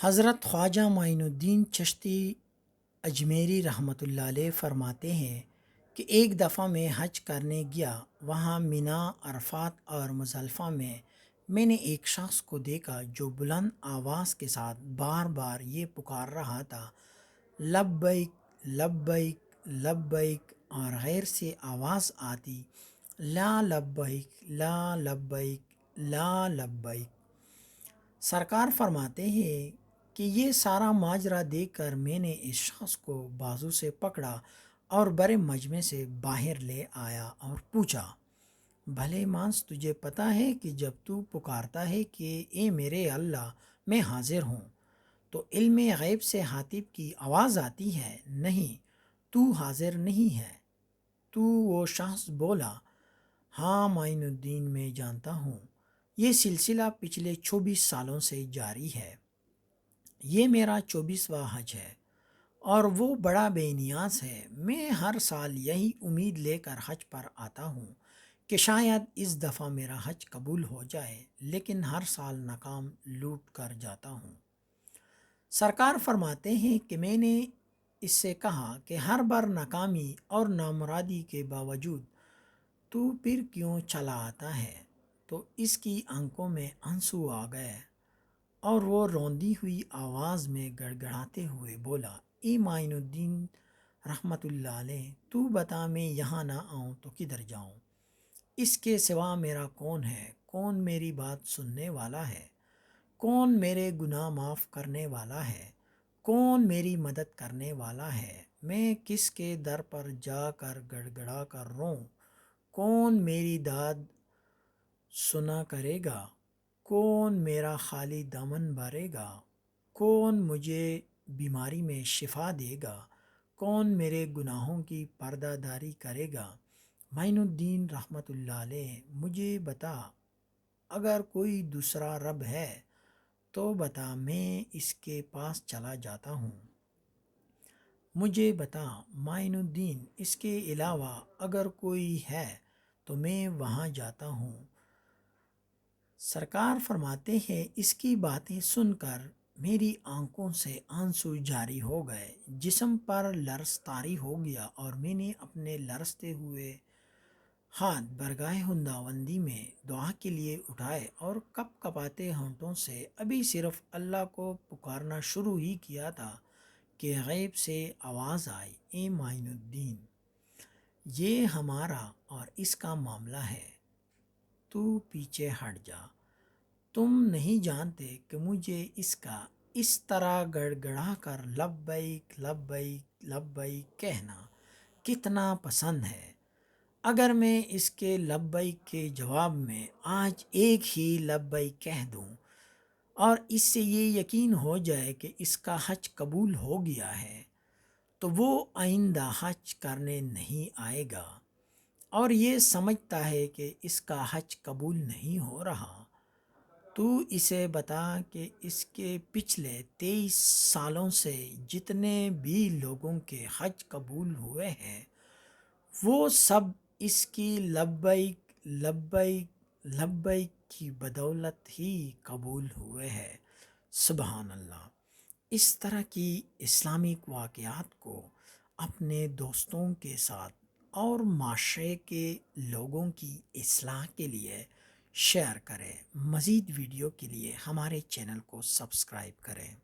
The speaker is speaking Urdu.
حضرت خواجہ معین الدین چشتی اجمیری رحمۃ اللہ علیہ فرماتے ہیں کہ ایک دفعہ میں حج کرنے گیا، وہاں مینا، عرفات اور مزدلفہ میں نے ایک شخص کو دیکھا جو بلند آواز کے ساتھ بار بار یہ پکار رہا تھا: لبیک لبیک لبیک، اور غیر سے آواز آتی: لا لبیک لا لبیک لا لبیک۔ سرکار فرماتے ہیں کہ یہ سارا ماجرا دیکھ کر میں نے اس شخص کو بازو سے پکڑا اور بڑے مجمع سے باہر لے آیا اور پوچھا: بھلے مانس، تجھے پتہ ہے کہ جب تو پکارتا ہے کہ اے میرے اللہ میں حاضر ہوں، تو علم غیب سے حاتب کی آواز آتی ہے؟ نہیں، تو حاضر نہیں ہے۔ تو وہ شخص بولا: ہاں معین الدین، میں جانتا ہوں، یہ سلسلہ پچھلے 24 سالوں سے جاری ہے۔ یہ میرا 24واں حج ہے اور وہ بڑا بے نیاز ہے۔ میں ہر سال یہی امید لے کر حج پر آتا ہوں کہ شاید اس دفعہ میرا حج قبول ہو جائے، لیکن ہر سال ناکام لوٹ کر جاتا ہوں۔ سرکار فرماتے ہیں کہ میں نے اس سے کہا کہ ہر بار ناکامی اور نامرادی کے باوجود تو پھر کیوں چلا آتا ہے؟ تو اس کی آنکھوں میں آنسو آ گئے اور وہ روندی ہوئی آواز میں گڑ گڑاتے ہوئے بولا: اے معین الدین رحمۃ اللہ علیہ، تو بتا، میں یہاں نہ آؤں تو کدھر جاؤں؟ اس کے سوا میرا کون ہے؟ کون میری بات سننے والا ہے؟ کون میرے گناہ معاف کرنے والا ہے؟ کون میری مدد کرنے والا ہے؟ میں کس کے در پر جا کر گڑ گڑا کر روں؟ کون میری داد سنا کرے گا؟ کون میرا خالی دامن بھرے گا؟ کون مجھے بیماری میں شفا دے گا؟ کون میرے گناہوں کی پردہ داری کرے گا؟ معین الدین رحمۃ اللہ علیہ، مجھے بتا، اگر کوئی دوسرا رب ہے تو بتا، میں اس کے پاس چلا جاتا ہوں۔ مجھے بتا معین الدین، اس کے علاوہ اگر کوئی ہے تو میں وہاں جاتا ہوں۔ سرکار فرماتے ہیں اس کی باتیں سن کر میری آنکھوں سے آنسو جاری ہو گئے، جسم پر لرز طاری ہو گیا اور میں نے اپنے لرزتے ہوئے ہاتھ برگاہ خداوندی میں دعا کے لیے اٹھائے اور کپ کپاتے ہونٹوں سے ابھی صرف اللہ کو پکارنا شروع ہی کیا تھا کہ غیب سے آواز آئی: اے معین الدین، یہ ہمارا اور اس کا معاملہ ہے، تو پیچھے ہٹ جا۔ تم نہیں جانتے کہ مجھے اس کا اس طرح گڑ گڑا کر لبیک لبیک لبیک کہنا کتنا پسند ہے۔ اگر میں اس کے لبیک کے جواب میں آج ایک ہی لبیک کہہ دوں اور اس سے یہ یقین ہو جائے کہ اس کا حج قبول ہو گیا ہے، تو وہ آئندہ حج کرنے نہیں آئے گا، اور یہ سمجھتا ہے کہ اس کا حج قبول نہیں ہو رہا۔ تو اسے بتا کہ اس کے پچھلے 23 سالوں سے جتنے بھی لوگوں کے حج قبول ہوئے ہیں، وہ سب اس کی لبیک لبیک لبیک کی بدولت ہی قبول ہوئے ہیں۔ سبحان اللہ۔ اس طرح کی اسلامک واقعات کو اپنے دوستوں کے ساتھ اور معاشرے کے لوگوں کی اصلاح کے لیے شیئر کریں۔ مزید ویڈیو کے لیے ہمارے چینل کو سبسکرائب کریں۔